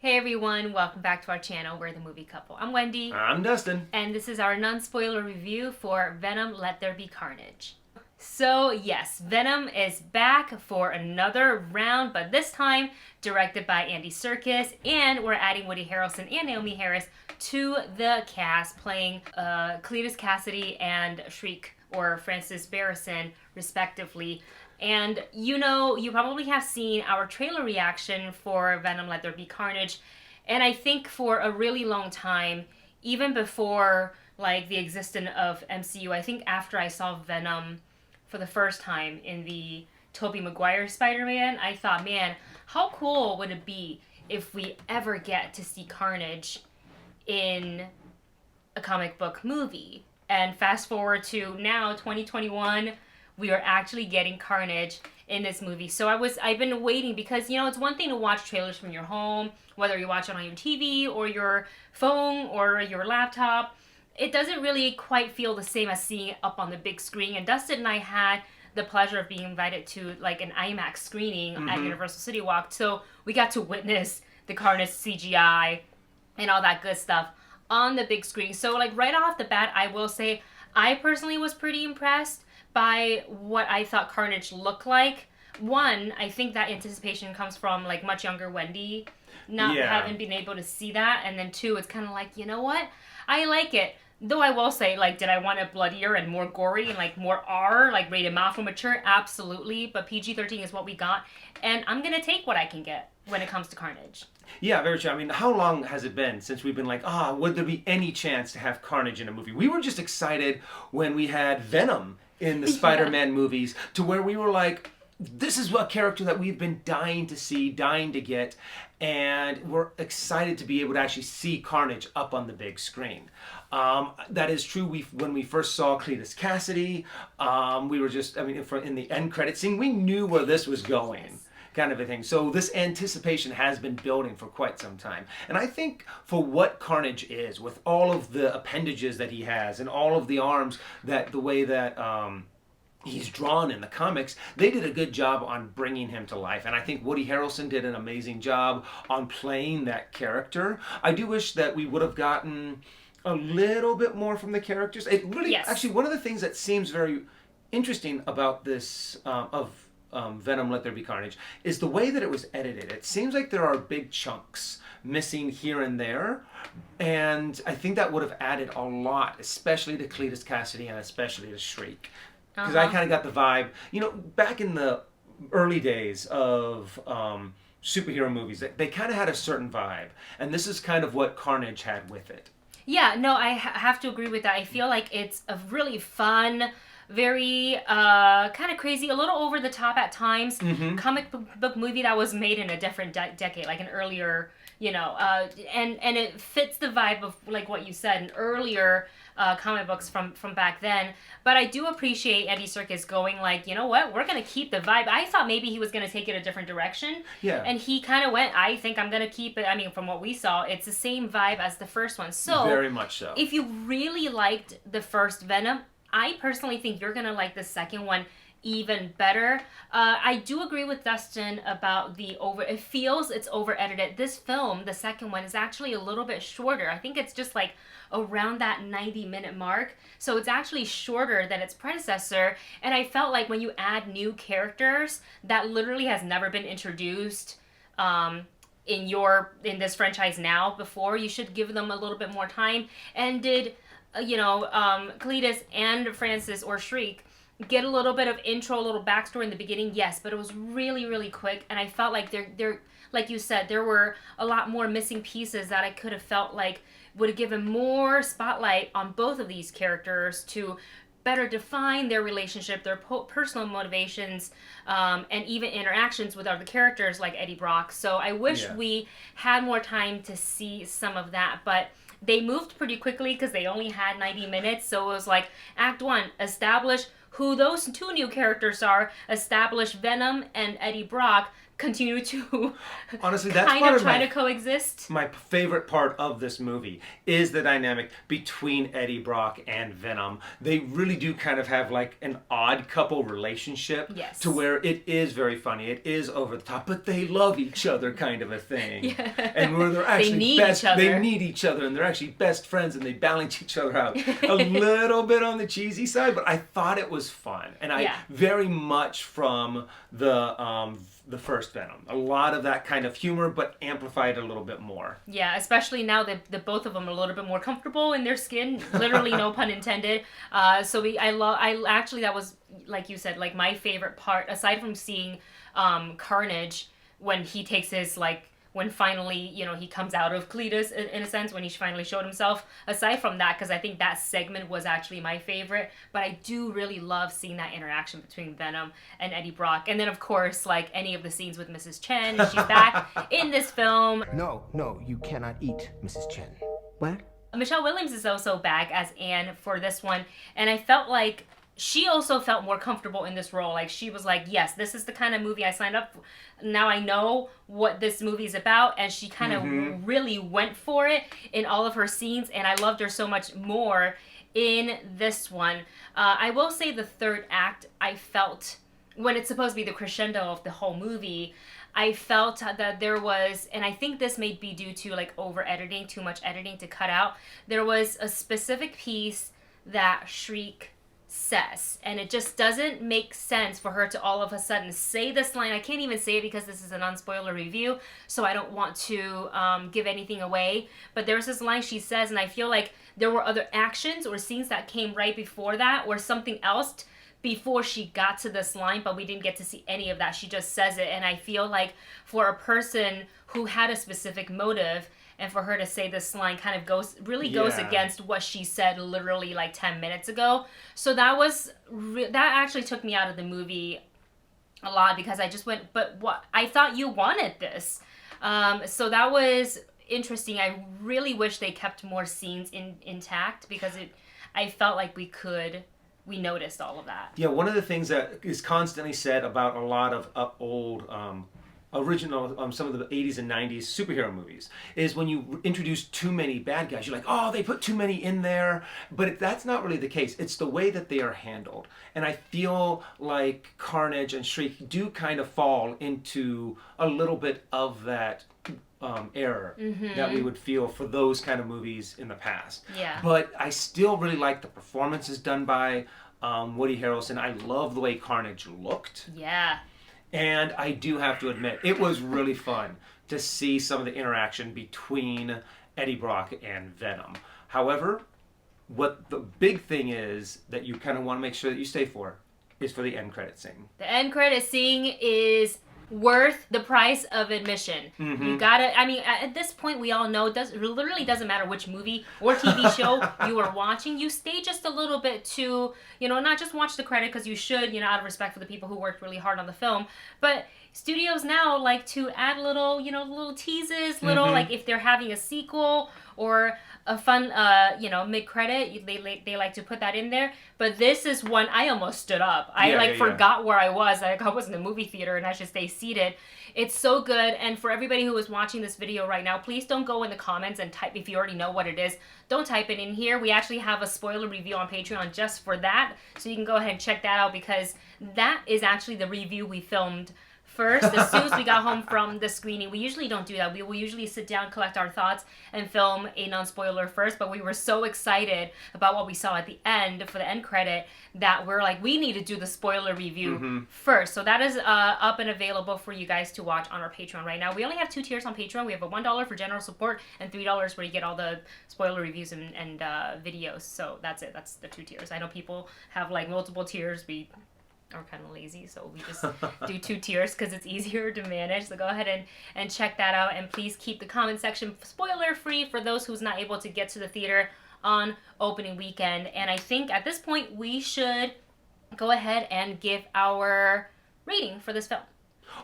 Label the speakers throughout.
Speaker 1: Hey everyone, welcome back to our channel, We're the Movie Couple. I'm Wendy.
Speaker 2: I'm Dustin.
Speaker 1: And this is our non-spoiler review for Venom, Let There Be Carnage. So yes, Venom is back for another round, but this time directed by Andy Serkis, and we're adding Woody Harrelson and Naomi Harris to the cast, playing Cletus Kasady and Shriek, or Francis Barrison, respectively. And you probably have seen our trailer reaction for Venom Let There Be Carnage. And I think for a really long time, even before like the existence of MCU, I think after I saw Venom for the first time in the Tobey Maguire Spider-Man, I thought, man, how cool would it be if we ever get to see Carnage in a comic book movie? And fast forward to now, 2021, we are actually getting Carnage in this movie. So I've been waiting because, it's one thing to watch trailers from your home, whether you watch it on your TV or your phone or your laptop. It doesn't really quite feel the same as seeing it up on the big screen. And Dustin and I had the pleasure of being invited to like an IMAX screening at Universal City Walk. So we got to witness the Carnage CGI and all that good stuff on the big screen. So like right off the bat, I will say I personally was pretty impressed by what I thought Carnage looked like. One, I think that anticipation comes from like much younger Wendy not having been able to see that. And then two, it's kind of like, you know what? I like it. Though I will say, like, did I want it bloodier and more gory and like more R, like rated M for mature? Absolutely. But PG-13 is what we got. And I'm going to take what I can get when it comes to Carnage.
Speaker 2: Yeah, very true. I mean, how long has it been since we've been like, would there be any chance to have Carnage in a movie? We were just excited when we had Venom in the Spider-Man movies, to where we were like, this is a character that we've been dying to see, dying to get, and we're excited to be able to actually see Carnage up on the big screen. That is true. When we first saw Cletus Kasady, we were just, in the end credit scene, we knew where this was going. Kind of a thing. So this anticipation has been building for quite some time. And I think for what Carnage is, with all of the appendages that he has and all of the arms, the way that he's drawn in the comics, they did a good job on bringing him to life. And I think Woody Harrelson did an amazing job on playing that character. I do wish that we would have gotten a little bit more from the characters. It really, actually, one of the things that seems very interesting about this, Venom Let There Be Carnage, is the way that it was edited. It seems like there are big chunks missing here and there, and I think that would have added a lot, especially to Cletus Kasady and especially to Shriek. Because I kind of got the vibe, back in the early days of superhero movies, they kind of had a certain vibe, and this is kind of what Carnage had with it.
Speaker 1: Yeah, no, I have to agree with that. I feel like it's a really fun, very kind of crazy, a little over the top at times, comic book movie that was made in a different decade, like an earlier, and it fits the vibe of like what you said, an earlier comic books from back then. But I do appreciate Andy Serkis going like, you know what, we're going to keep the vibe. I thought maybe he was going to take it a different direction.
Speaker 2: Yeah.
Speaker 1: And he kind of went, I think I'm going to keep it. I mean, from what we saw, it's the same vibe as the first one. So
Speaker 2: very much so.
Speaker 1: If you really liked the first Venom, I personally think you're going to like the second one even better. I do agree with Dustin about it feels it's over edited. This film, the second one, is actually a little bit shorter. I think it's just like around that 90-minute mark. So it's actually shorter than its predecessor. And I felt like when you add new characters that literally has never been introduced in this franchise now before, you should give them a little bit more time. And did Cletus and Francis or Shriek get a little bit of intro, a little backstory in the beginning? Yes, but it was really, really quick, and I felt like there, like you said, there were a lot more missing pieces that I could have felt like would have given more spotlight on both of these characters to better define their relationship, their personal motivations, and even interactions with other characters like Eddie Brock. So I wish we had more time to see some of that, but they moved pretty quickly because they only had 90 minutes. So it was like, Act 1, establish who those two new characters are, establish Venom and Eddie Brock, continue to
Speaker 2: honestly, that's
Speaker 1: kind
Speaker 2: part
Speaker 1: of
Speaker 2: of
Speaker 1: try
Speaker 2: my
Speaker 1: to coexist.
Speaker 2: my favorite part of this movie is the dynamic between Eddie Brock and Venom. They really do kind of have like an odd couple relationship.
Speaker 1: Yes.
Speaker 2: To where it is very funny, it is over the top, but they love each other kind of a thing.
Speaker 1: Yeah.
Speaker 2: And where they're actually
Speaker 1: need
Speaker 2: best,
Speaker 1: each other.
Speaker 2: they need each other, and they're actually best friends, and they balance each other out. A little bit on the cheesy side, but I thought it was fun, and I very much from the first Venom. A lot of that kind of humor, but amplified a little bit more.
Speaker 1: Yeah, especially now that the both of them are a little bit more comfortable in their skin. Literally, no pun intended. I actually, that was, like you said, like my favorite part, aside from seeing Carnage when he takes his, like, when finally, you know, he comes out of Cletus, in a sense, when he finally showed himself. Aside from that, because I think that segment was actually my favorite, but I do really love seeing that interaction between Venom and Eddie Brock. And then, of course, like, any of the scenes with Mrs. Chen, she's back in this film.
Speaker 3: No, you cannot eat Mrs. Chen. What?
Speaker 1: Michelle Williams is also back as Anne for this one, and I felt like she also felt more comfortable in this role. Like, she was like, yes, this is the kind of movie I signed up for. Now I know what this movie is about, and she kind of really went for it in all of her scenes, and I loved her so much more in this one. I will say the third act, I felt, when it's supposed to be the crescendo of the whole movie, I felt that there was, and I think this may be due to like over editing, too much editing to cut out, there was a specific piece that Shriek says, and it just doesn't make sense for her to all of a sudden say this line. I can't even say it because this is an unspoiler review, so I don't want to give anything away, but there's this line she says, and I feel like there were other actions or scenes that came right before that, or something else before she got to this line, but we didn't get to see any of that. She just says it, and I feel like for a person who had a specific motive, and for her to say this line kind of goes against what she said literally like 10 minutes ago. So that actually took me out of the movie a lot, because I just went, but what? I thought you wanted this. So that was interesting. I really wish they kept more scenes intact, because I felt like we noticed all of that.
Speaker 2: Yeah, one of the things that is constantly said about a lot of old original, some of the 80s and 90s superhero movies, is when you introduce too many bad guys, you're like, oh, they put too many in there. But that's not really the case. It's the way that they are handled. And I feel like Carnage and Shriek do kind of fall into a little bit of that error that we would feel for those kind of movies in the past.
Speaker 1: Yeah.
Speaker 2: But I still really like the performances done by Woody Harrelson. I love the way Carnage looked.
Speaker 1: Yeah.
Speaker 2: And I do have to admit, it was really fun to see some of the interaction between Eddie Brock and Venom. However, what the big thing is that you kind of want to make sure that you stay for is for the end credit scene.
Speaker 1: The end credit scene is worth the price of admission. You gotta, I mean, at this point we all know it literally doesn't matter which movie or TV show you are watching, you stay just a little bit to, you know, not just watch the credit because you should, you know, out of respect for the people who worked really hard on the film, but studios now like to add little, you know, little teases, like if they're having a sequel or a fun, you know, mid-credit, they like to put that in there. But this is one, I almost stood up. I forgot where I was. Like, I was in a movie theater and I should stay seated. It's so good. And for everybody who is watching this video right now, please don't go in the comments and type, if you already know what it is, don't type it in here. We actually have a spoiler review on Patreon just for that. So you can go ahead and check that out, because that is actually the review we filmed first, as soon as we got home from the screening. We usually don't do that. We will usually sit down, collect our thoughts, and film a non-spoiler first, but we were so excited about what we saw at the end for the end credit that we're like, we need to do the spoiler review first. So that is up and available for you guys to watch on our Patreon right now. We only have 2 tiers on Patreon. We have a $1 for general support and $3 where you get all the spoiler reviews and videos. So that's it. That's the 2 tiers. I know people have like multiple tiers. We are kind of lazy, so we just do 2 tiers because it's easier to manage. So go ahead and check that out, and please keep the comment section spoiler free for those who's not able to get to the theater on opening weekend. And I think at this point we should go ahead and give our rating for this film.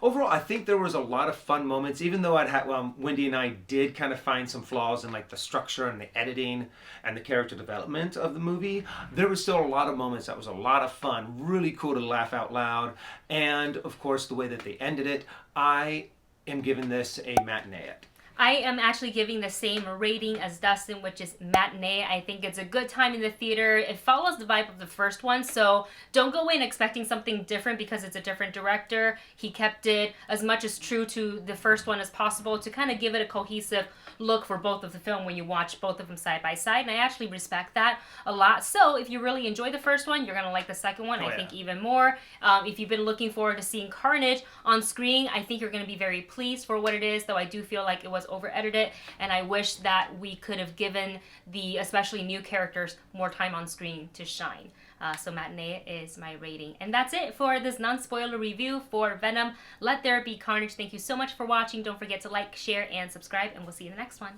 Speaker 2: Overall, I think there was a lot of fun moments, even though Wendy and I did kind of find some flaws in like the structure and the editing and the character development of the movie. There was still a lot of moments that was a lot of fun, really cool to laugh out loud. And of course, the way that they ended it, I am giving this a matinee.
Speaker 1: I am actually giving the same rating as Dustin, which is matinee. I think it's a good time in the theater. It follows the vibe of the first one, so don't go in expecting something different because it's a different director. He kept it as much as true to the first one as possible to kind of give it a cohesive look for both of the film when you watch both of them side by side, and I actually respect that a lot. So if you really enjoy the first one, you're going to like the second one, I think, even more. If you've been looking forward to seeing Carnage on screen, I think you're going to be very pleased for what it is, though I do feel like it was over-edited, and I wish that we could have given the especially new characters more time on screen to shine. So matinee is my rating. And that's it for this non-spoiler review for Venom, Let There Be Carnage. Thank you so much for watching. Don't forget to like, share, and subscribe, and we'll see you in the next one.